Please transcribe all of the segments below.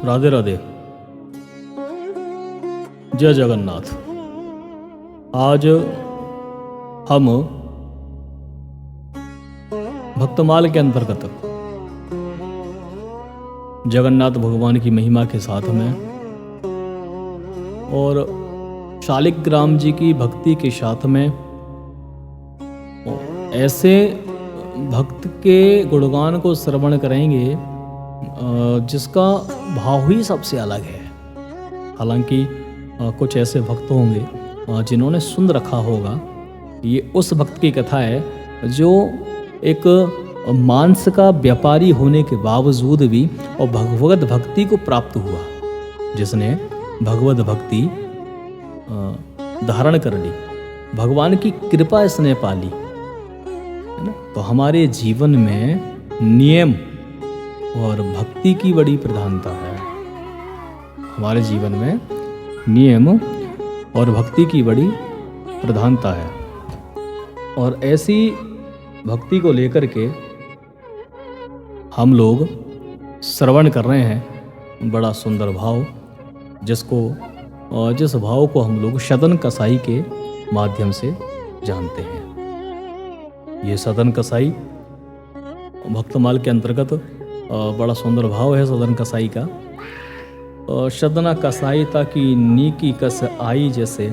राधे राधे। जय जगन्नाथ। आज हम भक्तमाल के अंतर्गत जगन्नाथ भगवान की महिमा के साथ में और शालिग्राम जी की भक्ति के साथ में ऐसे भक्त के गुणगान को श्रवण करेंगे जिसका भाव ही सबसे अलग है। हालांकि कुछ ऐसे भक्त होंगे जिन्होंने सुन रखा होगा। ये उस भक्त की कथा है जो एक मांस का व्यापारी होने के बावजूद भी और भगवत भक्ति को प्राप्त हुआ, जिसने भगवत भक्ति धारण कर ली, भगवान की कृपा इसने पाली, है ना। तो हमारे जीवन में नियम और भक्ति की बड़ी प्रधानता है। हमारे जीवन में नियम और भक्ति की बड़ी प्रधानता है। और ऐसी भक्ति को लेकर के हम लोग श्रवण कर रहे हैं बड़ा सुंदर भाव, जिस भाव को हम लोग सदन कसाई के माध्यम से जानते हैं। ये सदन कसाई भक्तमाल के अंतर्गत बड़ा सुंदर भाव है सदन कसाई का। सदना कसाईता की नीकी कस आई, जैसे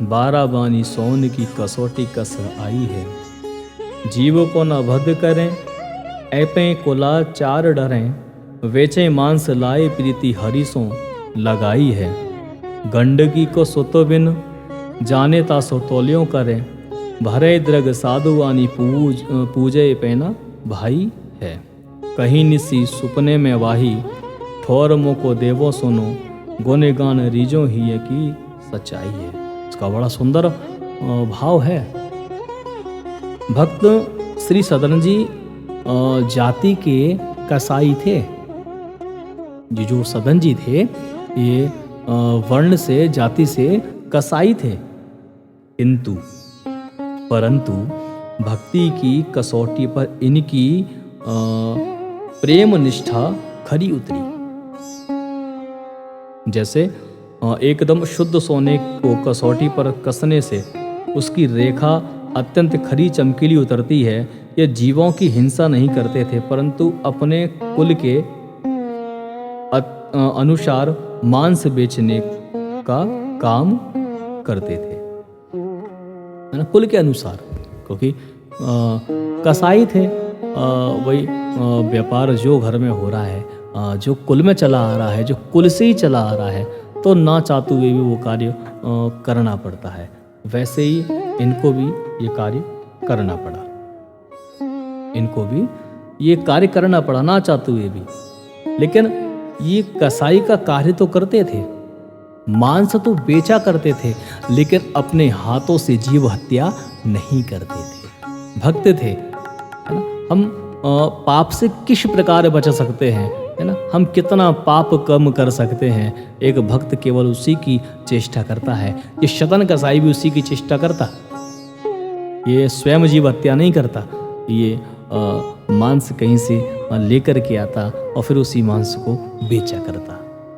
12 बानी सोन की कसौटी कस आई है। जीव को न भद करें ऐपे कोला 4 डरें, वेचे मांस लाए प्रीति हरिसों लगाई है। गंडकी को सुतो बिन जाने ता सोतोलियों करें, भरे द्रग साधुआनी पूजे पैना भाई है। कहीं निसी सुपने में वाही, ठोर मो को देवो सुनो, गोने गान रीजो ही है की सच्चाई है। इसका बड़ा सुंदर भाव है। भक्त श्री सदन जी जाति के कसाई थे। ये जो सदन जी थे ये वर्ण से, जाति से कसाई थे, परंतु भक्ति की कसौटी पर इनकी प्रेम निष्ठा खरी उतरी। जैसे एकदम शुद्ध सोने को कसौटी पर कसने से उसकी रेखा अत्यंत खरी चमकीली उतरती है। ये जीवों की हिंसा नहीं करते थे, परंतु अपने कुल के अनुसार मांस बेचने का काम करते थे, है ना, कुल के अनुसार। क्योंकि कसाई थे, वही व्यापार जो घर में हो रहा है, जो कुल में चला आ रहा है, जो कुल से ही चला आ रहा है, तो ना चाहते हुए भी वो कार्य करना पड़ता है। वैसे ही इनको भी ये कार्य करना पड़ा, इनको भी ये कार्य करना पड़ा ना चाहते हुए भी। लेकिन ये कसाई का कार्य तो करते थे, मांस तो बेचा करते थे, लेकिन अपने हाथों से जीव हत्या नहीं करते थे। भक्त थे, है ना। हम पाप से किस प्रकार बच सकते हैं, है ना, हम कितना पाप कम कर सकते हैं, एक भक्त केवल उसी की चेष्टा करता है। ये सदन कसाई भी उसी की चेष्टा करता, ये स्वयं जीव हत्या नहीं करता। ये मांस कहीं से लेकर के आता और फिर उसी मांस को बेचा करता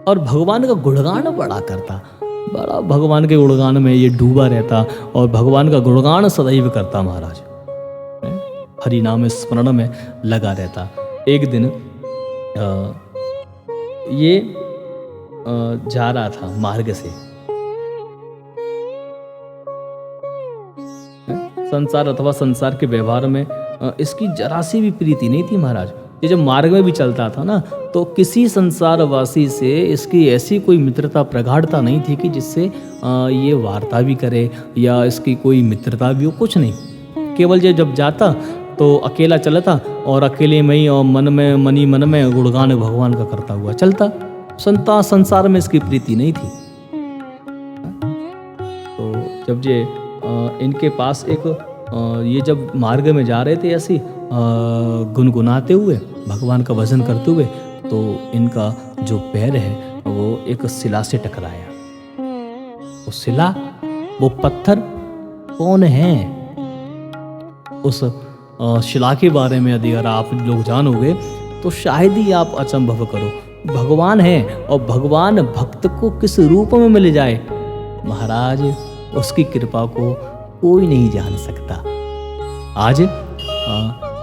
और भगवान का गुणगान बड़ा करता, बड़ा भगवान के गुणगान में ये डूबा रहता और भगवान का गुणगान सदैव करता महाराज, हरि नाम स्मरण में लगा रहता। एक दिन ये जा रहा था मार्ग से, संसार अथवा संसार के व्यवहार में इसकी जरा सी भी प्रीति नहीं थी महाराज। ये जब मार्ग में भी चलता था ना, तो किसी संसारवासी से इसकी ऐसी कोई मित्रता प्रगाढ़ता नहीं थी कि जिससे ये वार्ता भी करे या इसकी कोई मित्रता भी हो, कुछ नहीं। केवल ये जब जाता तो अकेला चलता और अकेले में ही और मन में गुणगान भगवान का करता हुआ चलता। संसार में इसकी प्रीति नहीं थी। तो जब ये इनके पास ये जब मार्ग में जा रहे थे ऐसे गुनगुनाते हुए, भगवान का भजन करते हुए, तो इनका जो पैर है वो एक शिला से टकराया। वो शिला, वो पत्थर कौन है? उस शिला के बारे में यदि अगर आप लोग जानोगे तो शायद ही आप अचंभव करो। भगवान है और भगवान भक्त को किस रूप में मिल जाए महाराज, उसकी कृपा को कोई नहीं जान सकता। आज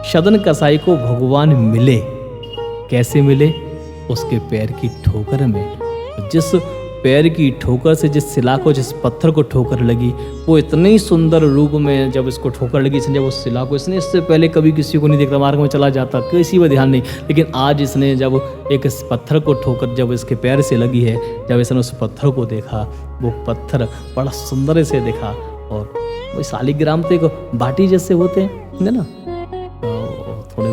सदन कसाई को भगवान मिले, कैसे मिले? उसके पैर की ठोकर में। जिस पैर की ठोकर से जिस शिला को, जिस पत्थर को ठोकर लगी, वो इतने ही सुंदर रूप में जब इसको ठोकर लगी, इसने जब उस शिला को, इसने इससे पहले कभी किसी को नहीं देखा, मार्ग में चला जाता, किसी पर ध्यान नहीं, लेकिन आज इसने जब एक इस पत्थर को ठोकर जब इसके पैर से लगी है, जब इसने उस पत्थर को देखा, वो पत्थर बड़ा सुंदर से दिखा। और वो शालिग्राम तो एक बाटी जैसे होते हैं ना, थोड़े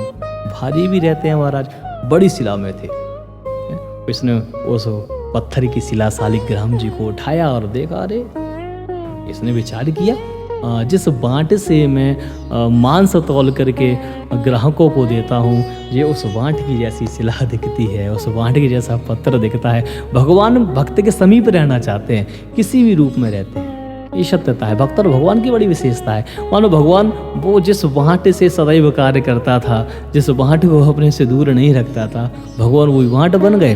भारी भी रहते हैं महाराज, बड़ी शिला में थे। इसने उस पत्थर की शिला शालिग्राम जी को उठाया और देखा, अरे इसने विचार किया, जिस बांट से मैं मांस तौल करके ग्राहकों को देता हूँ, ये उस बांट की जैसी शिला दिखती है, उस बांट के जैसा पत्थर दिखता है। भगवान भक्त के समीप रहना चाहते हैं, किसी भी रूप में रहते हैं, ये सत्यता है। भक्त और भगवान की बड़ी विशेषता है। मानो भगवान वो जिस बांट से सदैव कार्य करता था, जिस बांट को अपने से दूर नहीं रखता था, भगवान वही बांट बन गए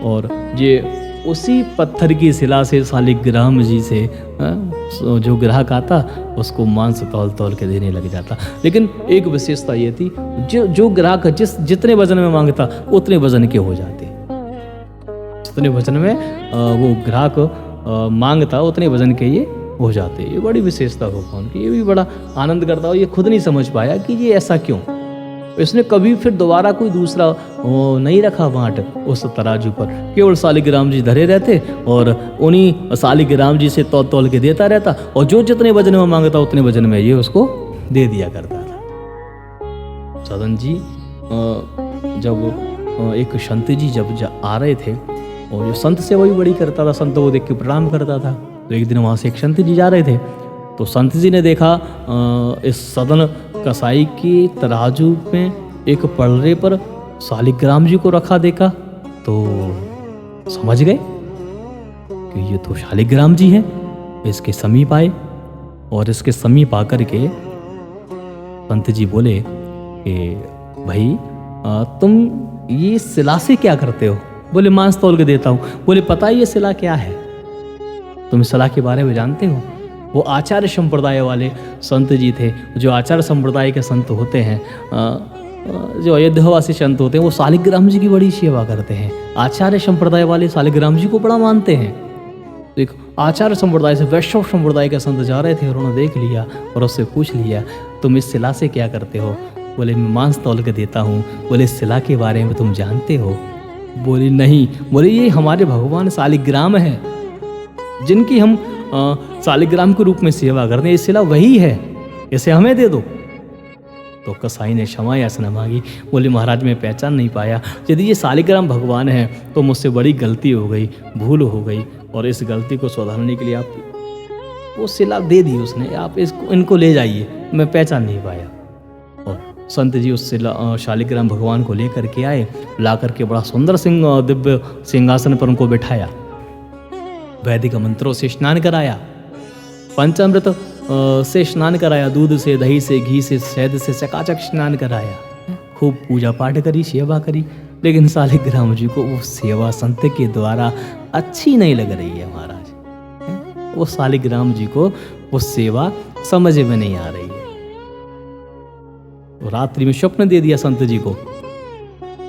और ये उसी पत्थर की शिला से शालिग्राम जी से जो ग्राहक आता उसको मांस तौल तौल के देने लग जाता। लेकिन एक विशेषता ये थी, जो ग्राहक जितने वजन में मांगता उतने वजन के हो जाते, जितने वजन में वो ग्राहक मांगता उतने वजन के ये हो जाते। ये बड़ी विशेषता भगवान की, ये भी बड़ा आनंद करता हो। ये खुद नहीं समझ पाया कि ये ऐसा क्यों। इसने कभी फिर दोबारा कोई दूसरा नहीं रखा बांट उस तराजू पर, केवल शालिग्राम जी धरे रहते और उन्हीं शालिग्राम जी से तौल तौल के देता रहता, और जो जितने वजन में मांगता उतने वजन में ये उसको दे दिया करता था। सदन जी जब एक संत जी जब आ रहे थे, और जो संत सेवा भी बड़ी करता था, संत को देख के प्रणाम करता था, तो एक दिन वहाँ से एक संत जी जा रहे थे, तो संत जी ने देखा इस सदन कसाई के तराजू में एक पलड़े पर शालिग्राम जी को रखा देखा, तो समझ गए कि ये तो शालिग्राम जी हैं। इसके समीप आए और इसके समीप आकर के संत जी बोले कि भाई तुम ये शिला से क्या करते हो? बोले मांस तौल के देता हूँ। बोले पता है ये शिला क्या है? तुम शिला के बारे में जानते हो? वो आचार्य संप्रदाय वाले संत जी थे। जो आचार्य संप्रदाय के संत होते हैं, जो अयोध्यावासी संत होते हैं, वो शालिग्राम जी की बड़ी सेवा करते हैं। आचार्य संप्रदाय वाले शालिग्राम जी को बड़ा मानते हैं। तो एक आचार्य संप्रदाय से वैष्णव संप्रदाय के संत जा रहे थे और उन्होंने देख लिया और उससे पूछ लिया, तुम इस शिला से क्या करते हो? बोले मैं मांस तौल के देता हूँ। बोले इस शिला के बारे में तुम जानते हो? बोले नहीं। बोले ये हमारे भगवान शालिग्राम है, जिनकी हम शालिग्राम के रूप में सेवा करते हैं। ये शिला वही है, इसे हमें दे दो। तो कसाई ने क्षमा याचना मांगी। बोले महाराज मैं पहचान नहीं पाया, यदि ये शालिग्राम भगवान है तो मुझसे बड़ी गलती हो गई, भूल हो गई, और इस गलती को सुधारने के लिए आप वो शिला दे दी उसने, आप इनको ले जाइए, मैं पहचान नहीं पाया। और संत जी उस शालिग्राम भगवान को लेकर के आए, ला करके बड़ा सुंदर दिव्य सिंहासन पर उनको बिठाया, वैदिक मंत्रों से स्नान कराया, पंचामृत से स्नान कराया, दूध से, दही से, घी से, शहद से चकाचक स्नान कराया, खूब पूजा पाठ करी, सेवा करी। लेकिन शालिग्राम जी को वो सेवा संत के द्वारा अच्छी नहीं लग रही है महाराज। वो शालिग्राम जी को वो सेवा समझ में नहीं आ रही है। रात्रि में स्वप्न दे दिया संत जी को।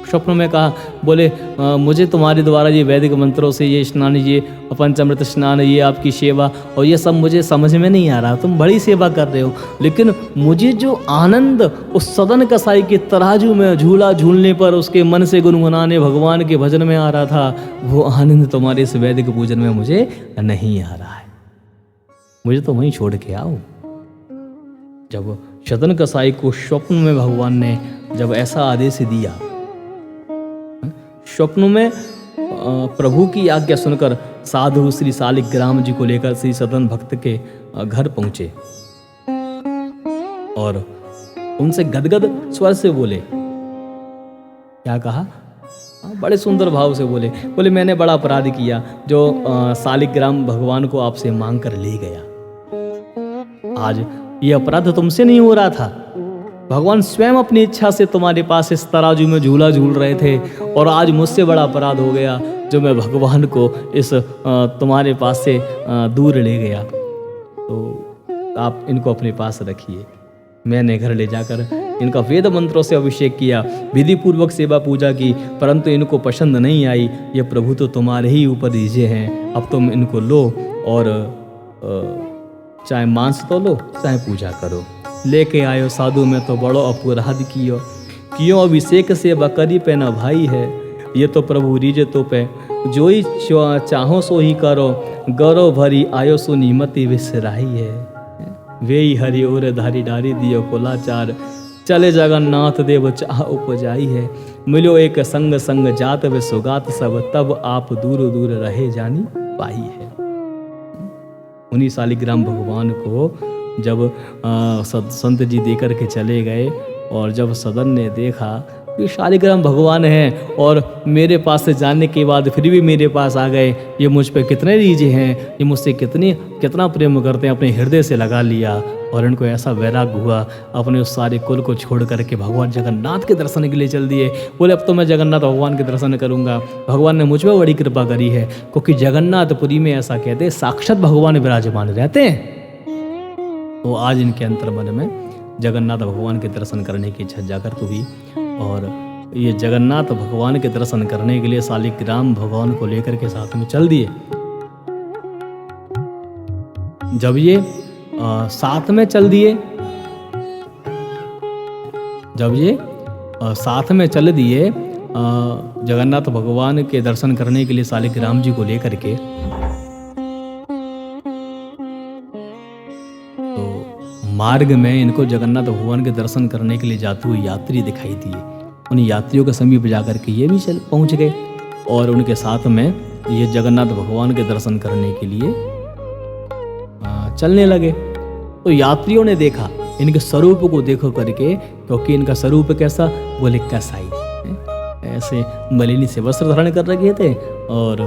स्वप्न में कहा, बोले मुझे तुम्हारे द्वारा ये वैदिक मंत्रों से ये स्नान, ये पंचामृत स्नान, ये आपकी सेवा और ये सब मुझे समझ में नहीं आ रहा। तुम बड़ी सेवा कर रहे हो, लेकिन मुझे जो आनंद उस सदन कसाई के तराजू में झूला झूलने पर उसके मन से गुनगुनाने भगवान के भजन में आ रहा था, वो आनंद तुम्हारे इस वैदिक पूजन में मुझे नहीं आ रहा है। मुझे तो वहीं छोड़ के आओ। जब सदन कसाई को स्वप्न में भगवान ने जब ऐसा आदेश दिया, स्वप्न में प्रभु की आज्ञा सुनकर साधु श्री शालिग्राम जी को लेकर श्री सदन भक्त के घर पहुंचे और उनसे गदगद स्वर से बोले। क्या कहा? बड़े सुंदर भाव से बोले, बोले मैंने बड़ा अपराध किया जो शालिग्राम भगवान को आपसे मांग कर ले गया। आज ये अपराध तुमसे नहीं हो रहा था, भगवान स्वयं अपनी इच्छा से तुम्हारे पास इस तराजू में झूला झूल रहे थे, और आज मुझसे बड़ा अपराध हो गया जो मैं भगवान को इस तुम्हारे पास से दूर ले गया। तो आप इनको अपने पास रखिए। मैंने घर ले जाकर इनका वेद मंत्रों से अभिषेक किया, विधि पूर्वक सेवा पूजा की, परंतु इनको पसंद नहीं आई। ये प्रभु तो तुम्हारे ही ऊपर दीजिए हैं, अब तुम इनको लो और चाहे मांस तो लो चाहे पूजा करो। लेके आयो साधु में तो बड़ो अपराध कियो, क्यों अभिषेक से बकरी पे न भाई है। ये तो प्रभु रीजे तो पे जो ही चाहो सो ही करो, गौरव भरी आयो सुनी मति विसराही है। वे ही हरि और धारी डारी दियो कोलाचार, चले जगन्नाथ देव चाह उपजाई है। मिलो एक संग संग जात वे सुगात सब, तब आप दूर दूर रहे जानी पाई है। उन्हीं शालिग्राम भगवान को जब संत जी देकर के चले गए, और जब सदन ने देखा कि शालिग्राम भगवान हैं और मेरे पास से जाने के बाद फिर भी मेरे पास आ गए, ये मुझ पे कितने रीझे हैं, ये मुझसे कितना प्रेम करते हैं, अपने हृदय से लगा लिया। और इनको ऐसा वैराग हुआ, अपने उस सारे कुल को छोड़ करके भगवान जगन्नाथ के दर्शन के लिए चल दिए। बोले अब तो मैं जगन्नाथ भगवान के दर्शन करूंगा, भगवान ने मुझ पर बड़ी कृपा करी है। क्योंकि जगन्नाथपुरी में ऐसा कहते हैं साक्षात भगवान विराजमान रहते हैं। तो आज इनके अंतर्मन में जगन्नाथ भगवान के दर्शन करने की इच्छा जागृत हुई, और ये जगन्नाथ भगवान के दर्शन करने के लिए शालिग्राम भगवान को लेकर के साथ में चल दिए। जब ये साथ में चल दिए, जगन्नाथ भगवान के दर्शन करने के लिए शालिग्राम जी को लेकर के, तो मार्ग में इनको जगन्नाथ भगवान के दर्शन करने के लिए जाते हुए यात्री दिखाई दिए। उन यात्रियों के समीप जाकर के ये भी पहुंच गए, और उनके साथ में ये जगन्नाथ भगवान के दर्शन करने के लिए चलने लगे। तो यात्रियों ने देखा, इनके स्वरूप को देखो करके, क्योंकि इनका स्वरूप कैसा, बोले कसाई, ऐसे मलिनी से वस्त्र धारण कर रखे थे, और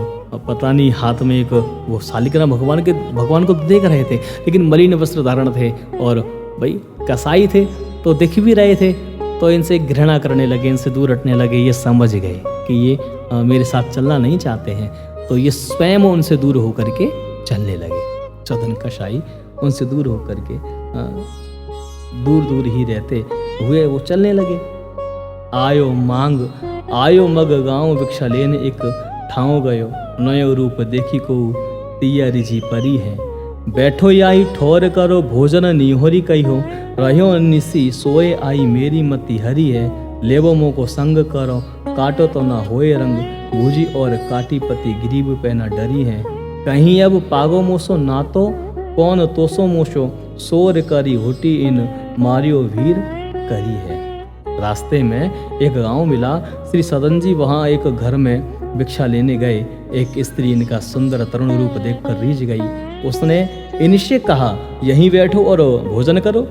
पता नहीं हाथ में एक वो शालिग्राम भगवान को देख रहे थे, लेकिन मलिन वस्त्र धारण थे, और भाई कसाई थे तो दिख भी रहे थे। तो इनसे घृणा करने लगे, इनसे दूर हटने लगे। ये समझ गए कि ये मेरे साथ चलना नहीं चाहते हैं, तो ये स्वयं उनसे दूर होकर के चलने लगे। चौधन कसाई उनसे दूर होकर के दूर दूर ही रहते हुए वो चलने लगे। आयो मग गाँव भिक्षा लेने एक ठाव गयो, नयो रूप देखी को तिया रिझी परी है। बैठो याई ठोर करो भोजन निहोरी कहो, रहो निसी सोए आई मेरी मति हरी है। लेवो मो को संग करो काटो तो ना होए रंग, भूजी और काटी पति गरीब पे न डरी है। कहीं अब पागो मोसो नातो कौन तोसो मोशो, सोर करी हुटी इन मारियो वीर करी है। रास्ते में एक गांव मिला। श्री सदन जी वहाँ एक घर में भिक्षा लेने गए। एक स्त्री इनका सुंदर तरुण रूप देखकर रीझ गई। उसने इनसे कहा, यहीं बैठो और भोजन करो।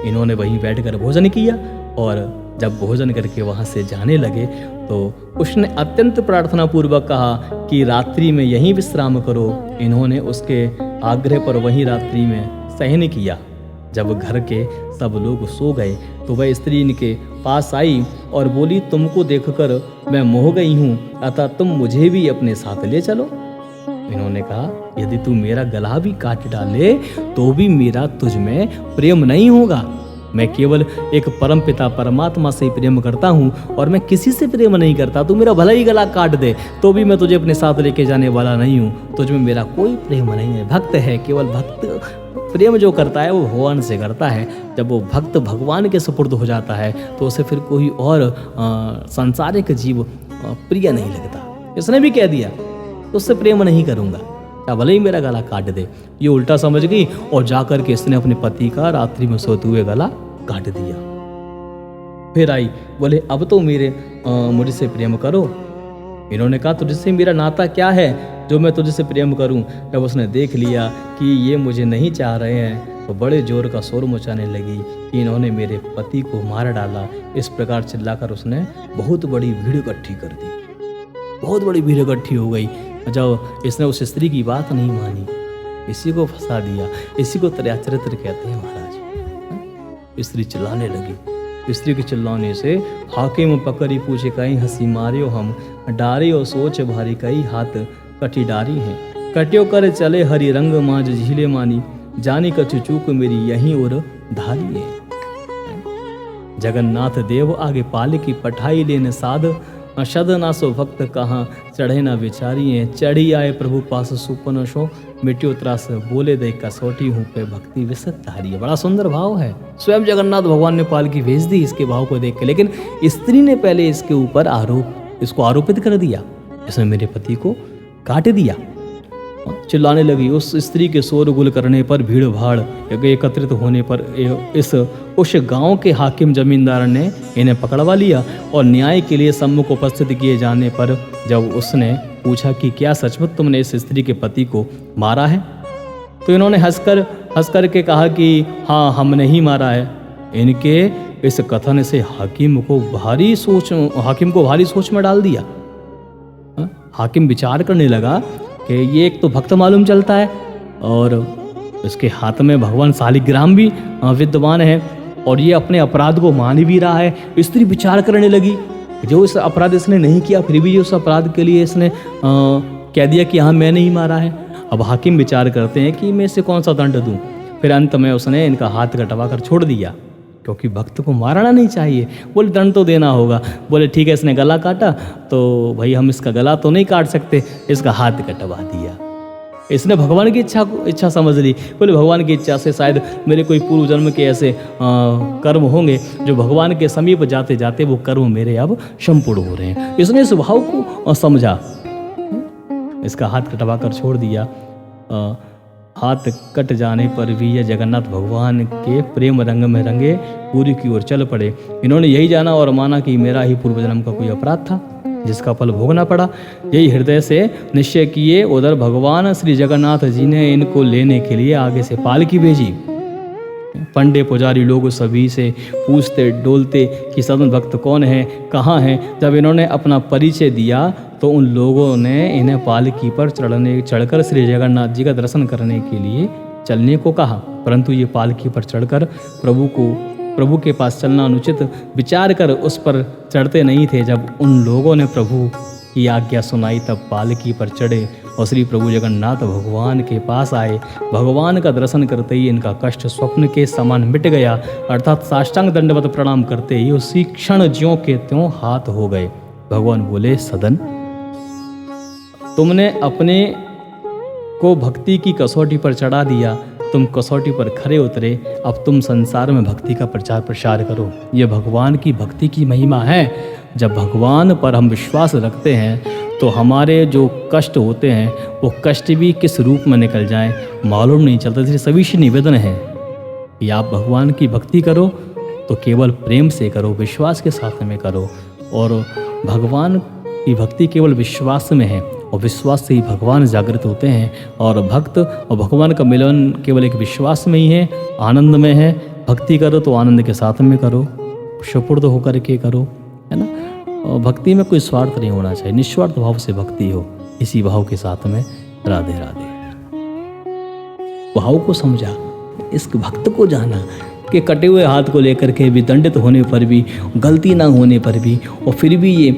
इन्होंने वहीं बैठकर भोजन किया, और जब भोजन करके वहाँ से जाने लगे तो उसने अत्यंत प्रार्थना पूर्वक कहा कि रात्रि में यहीं विश्राम करो। इन्होंने उसके आग्रह पर वहीं रात्रि में शयन किया। जब घर के सब लोग सो गए तो वह स्त्री इनके पास आई और बोली, तुमको देखकर मैं मोह गई हूँ, अतः तुम मुझे भी अपने साथ ले चलो। इन्होंने कहा, यदि तू मेरा गला भी काट डाले तो भी मेरा तुझ में प्रेम नहीं होगा। मैं केवल एक परम पिता परमात्मा से ही प्रेम करता हूँ, और मैं किसी से प्रेम नहीं करता। तू मेरा भला ही गला काट दे तो भी मैं तुझे अपने साथ लेके जाने वाला नहीं हूँ। तुझ में मेरा कोई प्रेम नहीं है। भक्त है, केवल भक्त प्रेम जो करता है वो भगवान से करता है। जब वो भक्त भगवान के सुपुर्द हो जाता है तो उसे फिर कोई और सांसारिक जीव प्रिय नहीं लगता। इसने भी कह दिया तो उससे प्रेम नहीं करूँगा, क्या भले ही मेरा गला काट दे। ये उल्टा समझ गई और जाकर के इसने अपने पति का रात्रि में सोते हुए गला काट दिया। फिर आई, बोले अब तो मुझसे प्रेम करो। इन्होंने कहा, तुझसे मेरा नाता क्या है जो मैं तुझसे प्रेम करूं। जब उसने देख लिया कि ये मुझे नहीं चाह रहे हैं तो बड़े जोर का शोर मचाने लगी कि इन्होंने मेरे पति को मार डाला। इस प्रकार चिल्लाकर उसने बहुत बड़ी भीड़ इकट्ठी कर दी। बहुत बड़ी भीड़ इकट्ठी हो गई। जब इसने उस स्त्री की बात नहीं मानी, इसी को फंसा दिया। इसी को त्रयाचरित्र कहते हैं महाराज। स्त्री चिल्लाने लगी, स्त्री के चिल्लाने से हाकिम पकड़ी पूछे कहीं हंसी मारियो हम, डारी और सोच भारी कई हाथ कटी डारी हैं। कट्यो कर चले हरि रंग माज झीले मानी, जानी कछु चूक मेरी यहीं और धारी है। जगन्नाथ देव आगे पालकी पठाई लेने साध, शद ना सो भक्त कहाँ चढ़े ना विचारी हैं। चढ़ी आए प्रभु पास सुपन शो, मिट्टियो त्रास बोले दे कसौटी हूँ पे भक्ति विसत धारी है। बड़ा सुंदर भाव है। स्वयं जगन्नाथ भगवान ने पालकी भेज दी इसके भाव को देख के, लेकिन स्त्री ने पहले इसके ऊपर इसको आरोपित कर दिया, इसने मेरे पति को काट दिया। चिल्लाने लगी। उस स्त्री के शोरगुल करने पर, भीड़ भाड़ एकत्रित होने पर उस गांव के हाकिम जमींदार ने इन्हें पकड़वा लिया और न्याय के लिए सम्मुख उपस्थित किए जाने पर जब उसने पूछा कि क्या सचमुच तुमने इस स्त्री के पति को मारा है, तो इन्होंने हंस कर के कहा कि हाँ, हमने ही मारा है। इनके इस कथन से हाकिम को भारी सोच में डाल दिया। हाकिम विचार करने लगा कि ये एक तो भक्त मालूम चलता है और इसके हाथ में भगवान शालिग्राम भी विद्यमान है और ये अपने अपराध को मान भी रहा है। स्त्री विचार करने लगी, जो इस अपराध इसने नहीं किया फिर भी उस अपराध के लिए इसने कह दिया कि हाँ मैंने ही मारा है। अब हाकिम विचार करते हैं कि मैं इसे कौन सा दंड दूं। फिर अंत में उसने इनका हाथ कटवा कर छोड़ दिया, क्योंकि भक्त को मारना नहीं चाहिए। बोले दंड तो देना होगा। बोले ठीक है, इसने गला काटा तो भाई हम इसका गला तो नहीं काट सकते, इसका हाथ कटवा दिया। इसने भगवान की इच्छा समझ ली। बोले भगवान की इच्छा से शायद मेरे कोई पूर्व जन्म के ऐसे कर्म होंगे जो भगवान के समीप जाते जाते वो कर्म मेरे अब संपूर्ण हो रहे हैं। इसने इस भाव को समझा, इसका हाथ कटवा कर छोड़ दिया। हाथ कट जाने पर भी यह जगन्नाथ भगवान के प्रेम रंग में रंगे पूरी की ओर चल पड़े। इन्होंने यही जाना और माना कि मेरा ही पूर्व जन्म का कोई अपराध था जिसका फल भोगना पड़ा। यही हृदय से निश्चय किए उधर भगवान श्री जगन्नाथ जी ने इनको लेने के लिए आगे से पालकी भेजी। पंडे पुजारी लोग सभी से पूछते डोलते कि सदन भक्त कौन है, कहाँ है। जब इन्होंने अपना परिचय दिया तो उन लोगों ने इन्हें पालकी पर चढ़कर श्री जगन्नाथ जी का दर्शन करने के लिए चलने को कहा, परंतु ये पालकी पर चढ़कर प्रभु के पास चलना अनुचित विचार कर उस पर चढ़ते नहीं थे। जब उन लोगों ने प्रभु की आज्ञा सुनाई तब पालकी पर चढ़े और श्री प्रभु जगन्नाथ भगवान के पास आए। भगवान का दर्शन करते ही इनका कष्ट स्वप्न के समान मिट गया, अर्थात साष्टांग दंडवत प्रणाम करते ही उसी क्षण ज्यों के त्यों हाथ हो गए। भगवान बोले, सदन, तुमने अपने को भक्ति की कसौटी पर चढ़ा दिया, तुम कसौटी पर खरे उतरे, अब तुम संसार में भक्ति का प्रचार प्रसार करो। यह भगवान की भक्ति की महिमा है। जब भगवान पर हम विश्वास रखते हैं तो हमारे जो कष्ट होते हैं वो कष्ट भी किस रूप में निकल जाएं मालूम नहीं चलता। इसलिए सभी से निवेदन है कि आप भगवान की भक्ति करो तो केवल प्रेम से करो, विश्वास के साथ में करो। और भगवान की भक्ति केवल विश्वास में है और विश्वास से ही भगवान जागृत होते हैं। और भक्त और भगवान का मिलन केवल एक विश्वास में ही है, आनंद में है। भक्ति करो तो आनंद के साथ में करो, सुपुर्द होकर के करो, है ना। और भक्ति में कोई स्वार्थ नहीं होना चाहिए, निस्वार्थ भाव से भक्ति हो। इसी भाव के साथ में राधे राधे। भाव को समझा, इस भक्त को जाना कि कटे हुए हाथ को लेकर के भी, दंडित होने पर भी, गलती ना होने पर भी, और फिर भी ये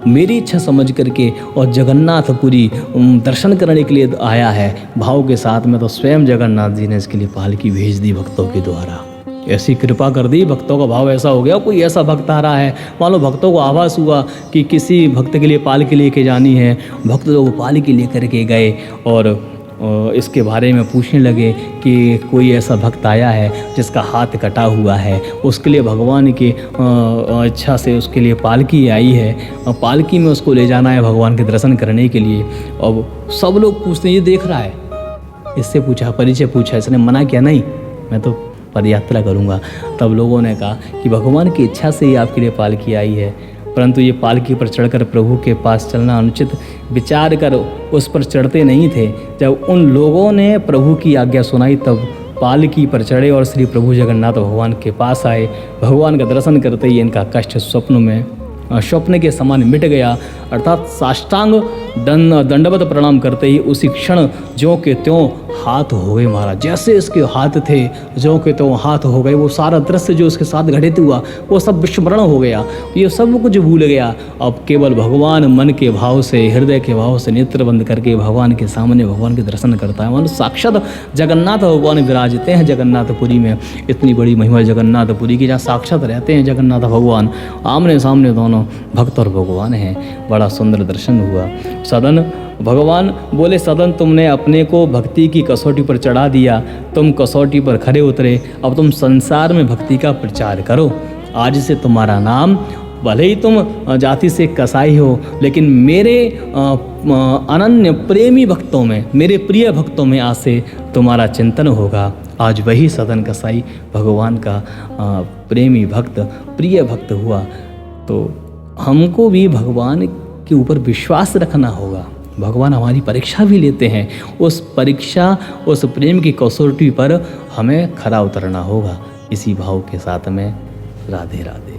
मेरी इच्छा समझ करके और जगन्नाथपुरी दर्शन करने के लिए आया है भाव के साथ में, तो स्वयं जगन्नाथ जी ने इसके लिए पालकी भेज दी भक्तों के द्वारा। ऐसी कृपा कर दी, भक्तों का भाव ऐसा हो गया। कोई ऐसा भक्त आ रहा है, मान लो भक्तों को आभास हुआ कि किसी भक्त के लिए पालकी लेके जानी है, भक्त लोग पालकी लेकर के गए और इसके बारे में पूछने लगे कि कोई ऐसा भक्त आया है जिसका हाथ कटा हुआ है, उसके लिए भगवान की इच्छा से उसके लिए पालकी आई है, पालकी में उसको ले जाना है भगवान के दर्शन करने के लिए। अब सब लोग पूछते हैं, ये देख रहा है, इससे पूछा, परिचय पूछा, इसने मना किया, नहीं मैं तो पदयात्रा करूँगा। तब लोगों ने कहा कि भगवान की इच्छा से ही आपके लिए पालकी आई है, परंतु ये पालकी पर चढ़कर प्रभु के पास चलना अनुचित विचार कर उस पर चढ़ते नहीं थे। जब उन लोगों ने प्रभु की आज्ञा सुनाई तब पालकी पर चढ़े और श्री प्रभु जगन्नाथ भगवान के पास आए। भगवान का दर्शन करते ही इनका कष्ट स्वप्न के समान मिट गया, अर्थात साष्टांग दंडवत प्रणाम करते ही उसी क्षण ज्यों के त्यों हाथ हो गए महाराज, जैसे इसके हाथ थे जो के तो हाथ हो गए। वो सारा दृश्य जो उसके साथ घटित हुआ वो सब विस्मरण हो गया, ये सब कुछ भूल गया। अब केवल भगवान मन के भाव से, हृदय के भाव से नेत्र बंद करके भगवान के सामने भगवान के दर्शन करता है। मानो साक्षात जगन्नाथ भगवान विराजते हैं जगन्नाथपुरी में। इतनी बड़ी महिमा जगन्नाथपुरी की, जहाँ साक्षात रहते हैं जगन्नाथ भगवान, आमने सामने दोनों भक्त और भगवान हैं। बड़ा सुंदर दर्शन हुआ। सदन भगवान बोले, सदन तुमने अपने को भक्ति की कसौटी पर चढ़ा दिया, तुम कसौटी पर खरे उतरे, अब तुम संसार में भक्ति का प्रचार करो। आज से तुम्हारा नाम, भले ही तुम जाति से कसाई हो, लेकिन मेरे अनन्य प्रेमी भक्तों में, मेरे प्रिय भक्तों में आज से तुम्हारा चिंतन होगा। आज वही सदन कसाई भगवान का प्रेमी भक्त, प्रिय भक्त हुआ। तो हमको भी भगवान के ऊपर विश्वास रखना होगा। भगवान हमारी परीक्षा भी लेते हैं, उस परीक्षा, उस प्रेम की कसौटी पर हमें खरा उतरना होगा। इसी भाव के साथ में राधे राधे।